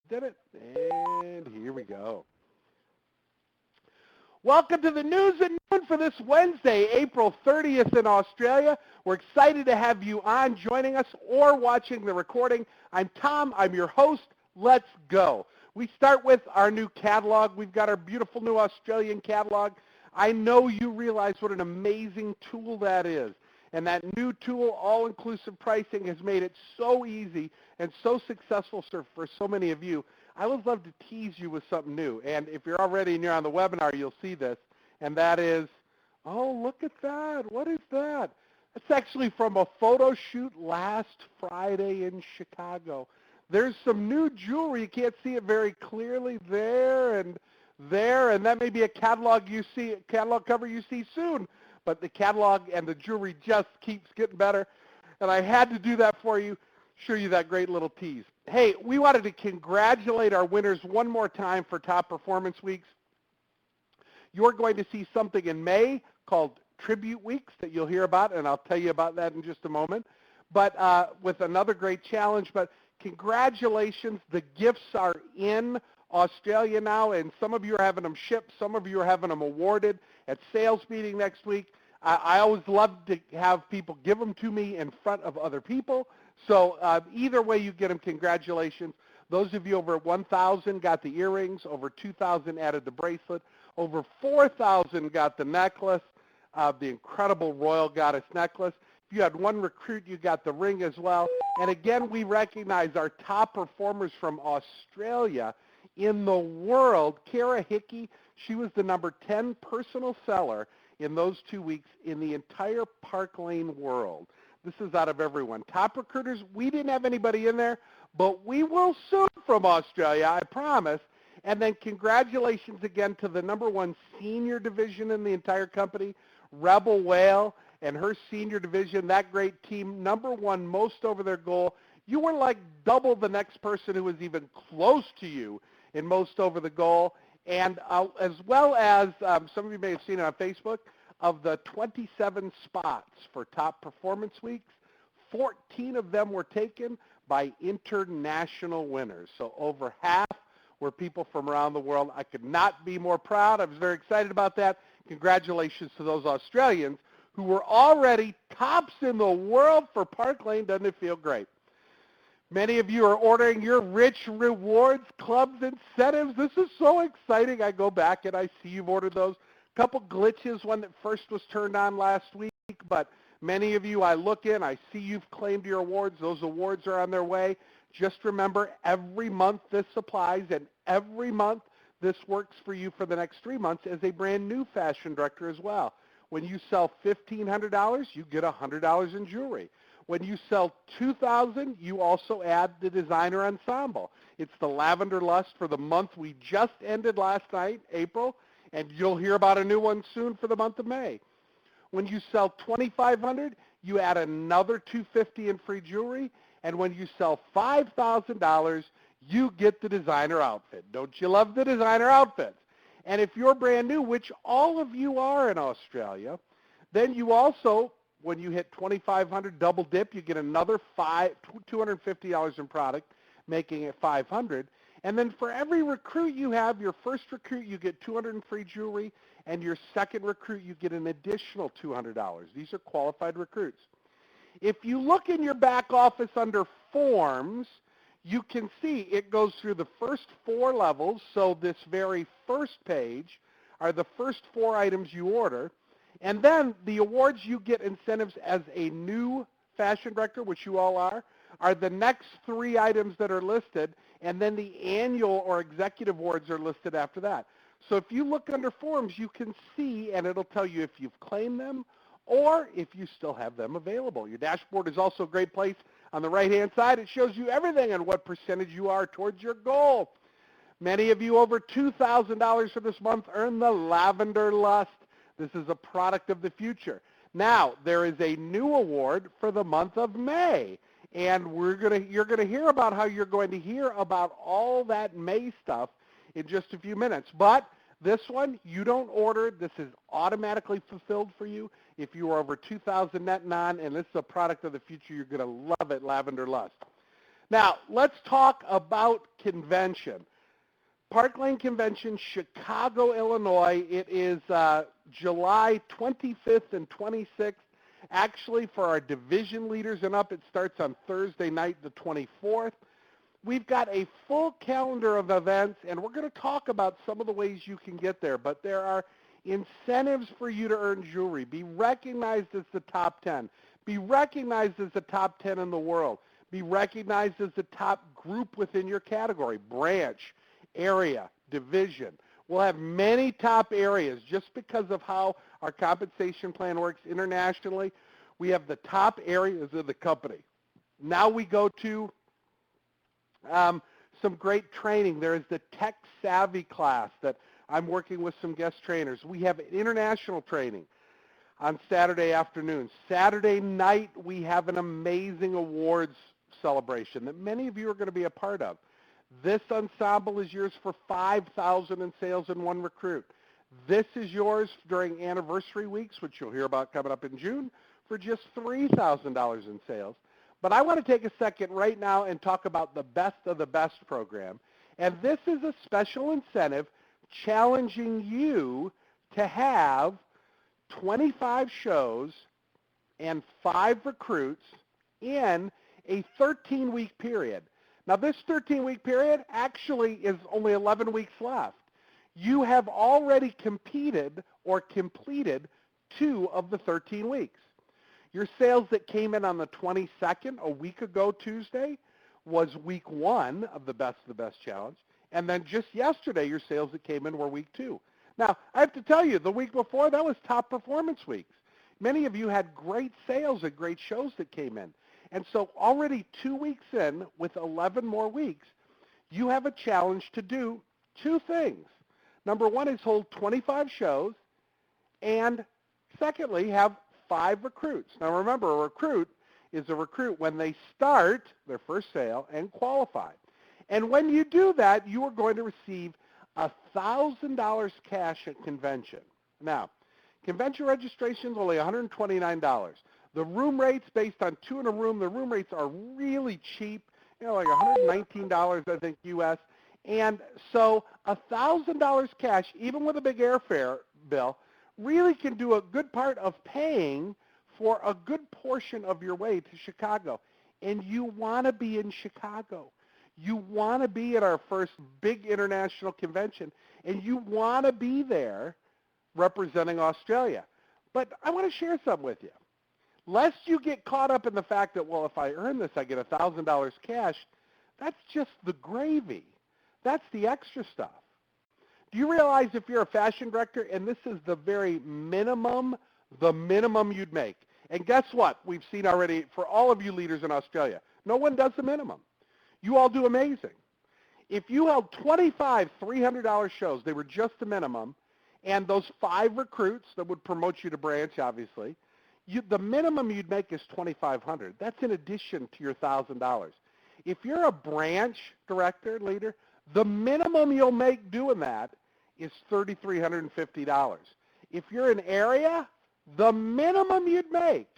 Did it? And here we go. Welcome to the News at Noon for this Wednesday, April 30th in Australia. We're excited to have you on joining us or watching the recording. I'm Tom. I'm your host. Let's go. We start with our new catalog. We've got our beautiful new Australian catalog. I know you realize what an amazing tool that is. And that new tool, all-inclusive pricing, has made it so easy and so successful for so many of you. I would love to tease you with something new. And if you're already and you're on the webinar, you'll see this. And that is, oh, look at that. What is that? It's actually from a photo shoot last Friday in Chicago. There's some new jewelry. You can't see it very clearly there, and that may be a catalog cover you see soon. But the catalog and the jewelry just keeps getting better. And I had to do that for you, show you that great little tease. Hey, we wanted to congratulate our winners one more time for Top Performance Weeks. You're going to see something in May called Tribute Weeks that you'll hear about, and I'll tell you about that in just a moment. But with another great challenge. But congratulations. The gifts are in Australia now, and some of you are having them shipped. Some of you are having them awarded at sales meeting next week. I always love to have people give them to me in front of other people. So either way you get them, congratulations. Those of you over 1,000 got the earrings, over 2,000 added the bracelet, over 4,000 got the necklace, the incredible Royal Goddess necklace. If you had one recruit, you got the ring as well. And again, we recognize our top performers from Australia in the world. Kara Hickey, she was the number 10 personal seller in those 2 weeks in the entire Park Lane world. This is out of everyone. Top recruiters, we didn't have anybody in there, but we will soon from Australia, I promise. And then congratulations again to the number 1 senior division in the entire company, Rebel Whale, and her senior division, that great team, number 1 most over their goal. You were like double the next person who was even close to you in most over the goal. And as well as, some of you may have seen it on Facebook, of the 27 spots for Top Performance Weeks, 14 of them were taken by international winners. So over half were people from around the world. I could not be more proud. I was very excited about that. Congratulations to those Australians who were already tops in the world for Park Lane. Doesn't it feel great? Many of you are ordering your rich rewards, clubs, incentives. This is so exciting. I go back and I see you've ordered those. A couple glitches, one that first was turned on last week, but many of you, I look in, I see you've claimed your awards. Those awards are on their way. Just remember, every month this applies, and every month this works for you for the next 3 months as a brand new fashion director as well. When you sell $1,500, you get $100 in jewelry. When you sell $2,000, you also add the designer ensemble. It's the Lavender Lust for the month we just ended last night, April, and you'll hear about a new one soon for the month of May. When you sell $2,500, you add another $250 in free jewelry, and when you sell $5,000, you get the designer outfit. Don't you love the designer outfits? And if you're brand new, which all of you are in Australia, then you also, when you hit $2,500 double dip, you get another $250 in product, making it $500. And then for every recruit you have, your first recruit, you get $200 in free jewelry, and your second recruit, you get an additional $200. These are qualified recruits. If you look in your back office under forms, you can see it goes through the first 4 levels. So this very first page are the first 4 items you order. And then the awards you get incentives as a new fashion director, which you all are the next 3 items that are listed, and then the annual or executive awards are listed after that. So if you look under forms, you can see, and it'll tell you if you've claimed them or if you still have them available. Your dashboard is also a great place. On the right-hand side, it shows you everything and what percentage you are towards your goal. Many of you over $2,000 for this month earn the Lavender Lust. This is a product of the future. Now, there is a new award for the month of May, and you're going to hear about how you're going to hear about all that May stuff in just a few minutes. But this one, you don't order. This is automatically fulfilled for you if you are over 2,000 net non, and this is a product of the future. You're going to love it, Lavender Lust. Now, let's talk about convention. Park Lane Convention, Chicago, Illinois. It is July 25th and 26th. Actually, for our division leaders and up, it starts on Thursday night, the 24th. We've got a full calendar of events, and we're going to talk about some of the ways you can get there. But there are incentives for you to earn jewelry. Be recognized as the top 10. Be recognized as the top 10 in the world. Be recognized as the top group within your category, branch, area, division. We'll have many top areas just because of how our compensation plan works internationally. We have the top areas of the company. Now we go to some great training. There is the Tech Savvy class that I'm working with some guest trainers. We have international training on Saturday afternoon. Saturday night, we have an amazing awards celebration that many of you are going to be a part of. This ensemble is yours for $5,000 in sales in one recruit. This is yours during anniversary weeks, which you'll hear about coming up in June, for just $3,000 in sales. But I want to take a second right now and talk about the Best of the Best program. And this is a special incentive challenging you to have 25 shows and 5 recruits in a 13-week period. Now, this 13-week period actually is only 11 weeks left. You have already competed or completed 2 of the 13 weeks. Your sales that came in on the 22nd, a week ago Tuesday, was week 1 of the Best of the Best Challenge. And then just yesterday, your sales that came in were week 2. Now, I have to tell you, the week before, that was top performance weeks. Many of you had great sales and great shows that came in. And so already 2 weeks in, with 11 more weeks, you have a challenge to do 2 things. Number 1 is hold 25 shows, and secondly, have 5 recruits. Now remember, a recruit is a recruit when they start their first sale and qualify. And when you do that, you are going to receive $1,000 cash at convention. Now, convention registration is only $129. The room rates, based on 2 in a room, the room rates are really cheap, like $119, I think, U.S. And so $1,000 cash, even with a big airfare bill, really can do a good part of paying for a good portion of your way to Chicago. And you want to be in Chicago. You want to be at our first big international convention, and you want to be there representing Australia. But I want to share something with you. Lest you get caught up in the fact that, well, if I earn this, I get $1,000 cash, that's just the gravy. That's the extra stuff. Do you realize if you're a fashion director, and this is the very minimum, you'd make. And guess what? We've seen already for all of you leaders in Australia, no one does the minimum. You all do amazing. If you held 25 $300 shows, they were just the minimum, and those 5 recruits that would promote you to branch, obviously, the minimum you'd make is $2,500. That's in addition to your $1,000. If you're a branch director, leader, the minimum you'll make doing that is $3,350. If you're an area, the minimum you'd make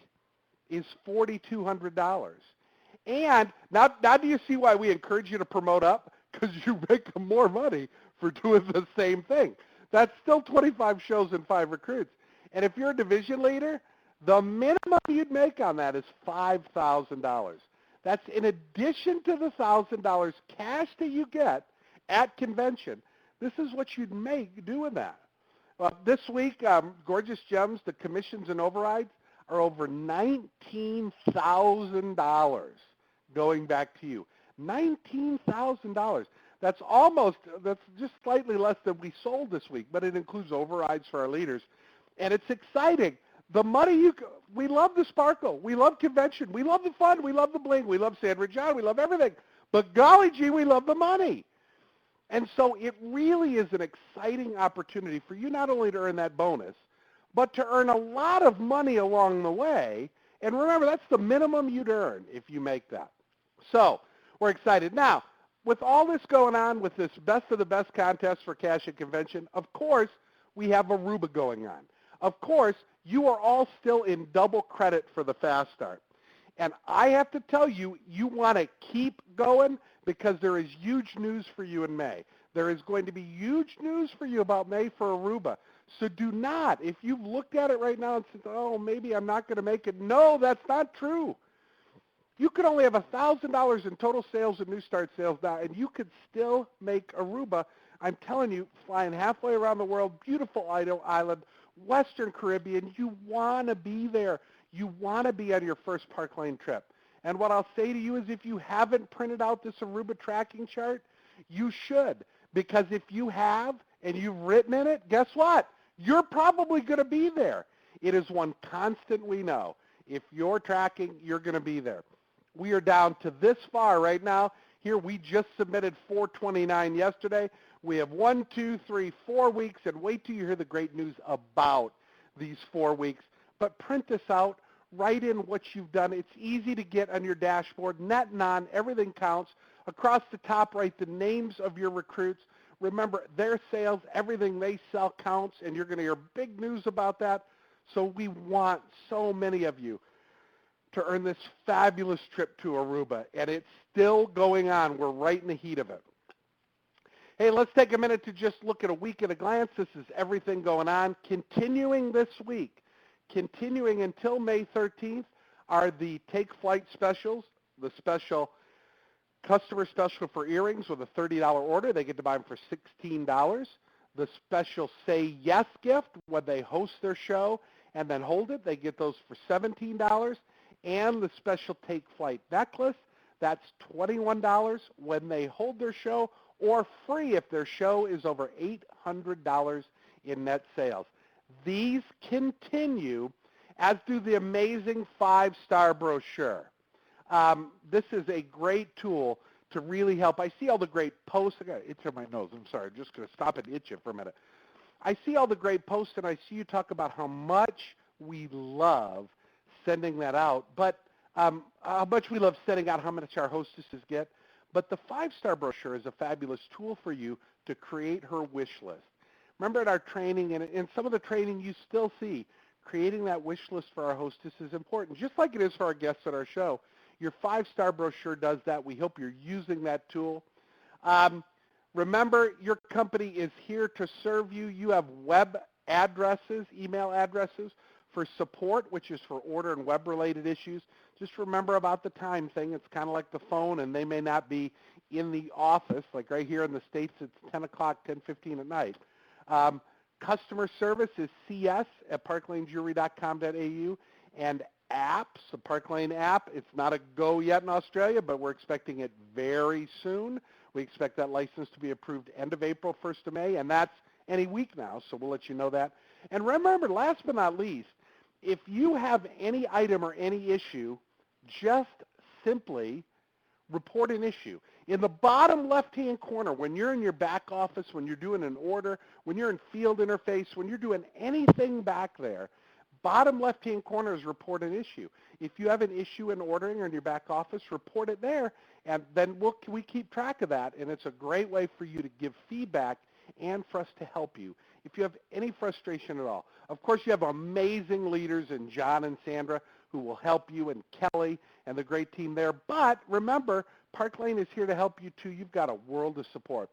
is $4,200. And now do you see why we encourage you to promote up? Because you make more money for doing the same thing. That's still 25 shows and 5 recruits. And if you're a division leader, the minimum you'd make on that is $5,000. That's in addition to the $1,000 cash that you get at convention. This is what you'd make doing that. This week, Gorgeous Gems, the commissions and overrides are over $19,000 going back to you. $19,000. That's just slightly less than we sold this week, but it includes overrides for our leaders. And it's exciting. The money we love the sparkle. We love convention. We love the fun. We love the bling. We love Sandra John. We love everything. But golly gee, we love the money. And so it really is an exciting opportunity for you not only to earn that bonus, but to earn a lot of money along the way. And remember, that's the minimum you'd earn if you make that. So we're excited. Now, with all this going on, with this Best of the Best contest for Cash at Convention, of course, we have Aruba going on. Of course, you are all still in double credit for the Fast Start. And I have to tell you, you want to keep going because there is huge news for you in May. There is going to be huge news for you about May for Aruba. So do not, if you've looked at it right now and said, oh, maybe I'm not going to make it. No, that's not true. You could only have $1,000 in total sales and new start sales now, and you could still make Aruba. I'm telling you, flying halfway around the world, beautiful island, Western Caribbean, you want to be there. You want to be on your first Park Lane trip. And what I'll say to you is if you haven't printed out this Aruba tracking chart, you should. Because if you have and you've written in it, guess what? You're probably going to be there. It is one constant we know. If you're tracking, you're going to be there. We are down to this far right now. Here we just submitted 429 yesterday. We have 1, 2, 3, 4 weeks, and wait till you hear the great news about these 4 weeks. But print this out, write in what you've done. It's easy to get on your dashboard. Net, non, everything counts. Across the top, write the names of your recruits. Remember, their sales, everything they sell counts, and you're going to hear big news about that. So we want so many of you to earn this fabulous trip to Aruba, and it's still going on. We're right in the heat of it. Hey, let's take a minute to just look at a week at a glance. This is everything going on. Continuing this week, continuing until May 13th, are the Take Flight specials, the special customer special for earrings with a $30 order. They get to buy them for $16. The special Say Yes gift when they host their show and then hold it, they get those for $17. And the special Take Flight necklace, that's $21 when they hold their show, or free if their show is over $800 in net sales. These continue, as do the amazing 5-star brochure. This is a great tool to really help. I see all the great posts. I got an itch on my nose. I'm sorry. I'm just going to stop and itch it for a minute. I see all the great posts, and I see you talk about how much we love sending that out, but how much we love sending out how much our hostesses get. But the 5-star brochure is a fabulous tool for you to create her wish list. Remember at our training, and in some of the training you still see, creating that wish list for our hostess is important, just like it is for our guests at our show. Your 5-star brochure does that. We hope you're using that tool. Remember, your company is here to serve you. You have web addresses, email addresses for support, which is for order and web-related issues. Just remember about the time thing. It's kind of like the phone, and they may not be in the office. Like right here in the States, it's 10 o'clock, 10:15 at night. Customer service is cs@parklanejewelry.com.au, and apps, the Park Lane app, it's not a go yet in Australia, but we're expecting it very soon. We expect that license to be approved end of April, 1st of May, and that's any week now, so we'll let you know that. And remember, last but not least, if you have any item or any issue, just simply report an issue. In the bottom left-hand corner, when you're in your back office, when you're doing an order, when you're in field interface, when you're doing anything back there, bottom left-hand corner is report an issue. If you have an issue in ordering or in your back office, report it there, and then we keep track of that, and it's a great way for you to give feedback and for us to help you if you have any frustration at all. Of course, you have amazing leaders in John and Sandra who will help you, and Kelly and the great team there. But remember, Park Lane is here to help you too. You've got a world of support.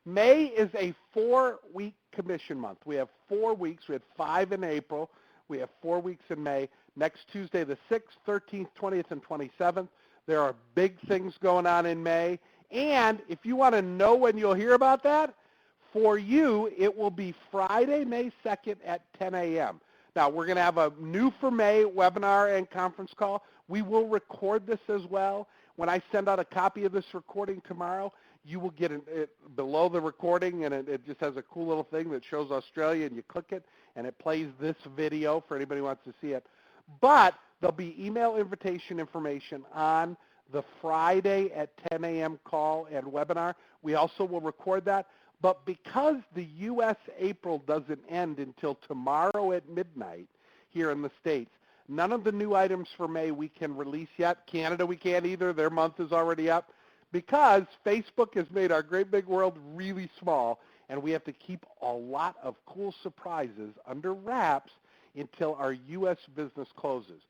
May is a 4-week commission month. We have 4 weeks. We had 5 in April. We have 4 weeks in May. Next Tuesday, the 6th, 13th, 20th, and 27th. There are big things going on in May. And if you want to know when you'll hear about that, for you, it will be Friday, May 2nd at 10 a.m. Now, we're going to have a new for May webinar and conference call. We will record this as well. When I send out a copy of this recording tomorrow, you will get it below the recording, and it just has a cool little thing that shows Australia, and you click it, and it plays this video for anybody who wants to see it. But there'll be email invitation information on the Friday at 10 a.m. call and webinar. We also will record that. But because the U.S. April doesn't end until tomorrow at midnight here in the States, none of the new items for May we can release yet. Canada, we can't either. Their month is already up because Facebook has made our great big world really small, and we have to keep a lot of cool surprises under wraps until our U.S. business closes.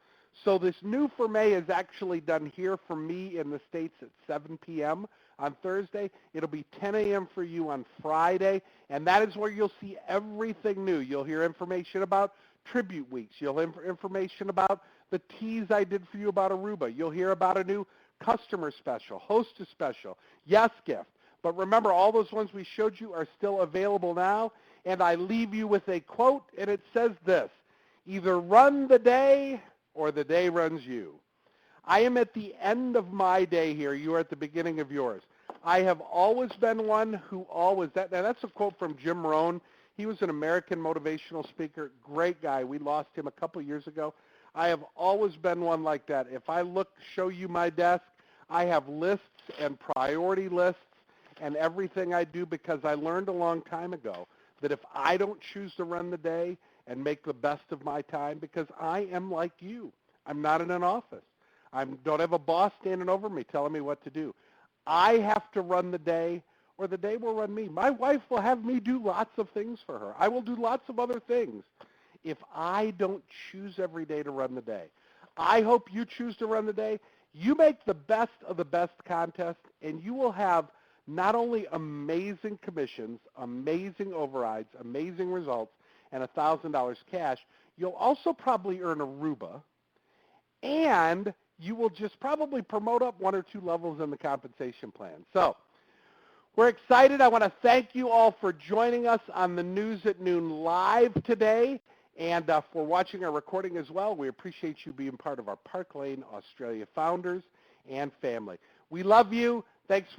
So this new for May is actually done here for me in the States at 7 p.m. on Thursday. It'll be 10 a.m. for you on Friday, and that is where you'll see everything new. You'll hear information about tribute weeks. You'll hear information about the tease I did for you about Aruba. You'll hear about a new customer special, hostess special, yes gift. But remember, all those ones we showed you are still available now, and I leave you with a quote, and it says this: either run the day or the day runs you. I am at the end of my day here. You are at the beginning of yours. I have always been one who always, now that's a quote from Jim Rohn. He was an American motivational speaker, great guy. We lost him a couple years ago. I have always been one like that. If I show you my desk, I have lists and priority lists and everything I do, because I learned a long time ago that if I don't choose to run the day and make the best of my time, because I am like you. I'm not in an office. I don't have a boss standing over me telling me what to do. I have to run the day, or the day will run me. My wife will have me do lots of things for her. I will do lots of other things if I don't choose every day to run the day. I hope you choose to run the day. You make the best of the best contest, and you will have not only amazing commissions, amazing overrides, amazing results, and $1,000 cash, you'll also probably earn Aruba, and you will just probably promote up 1 or 2 levels in the compensation plan. So we're excited. I want to thank you all for joining us on the News at Noon Live today, and for watching our recording as well. We appreciate you being part of our Park Lane Australia founders and family. We love you. Thanks.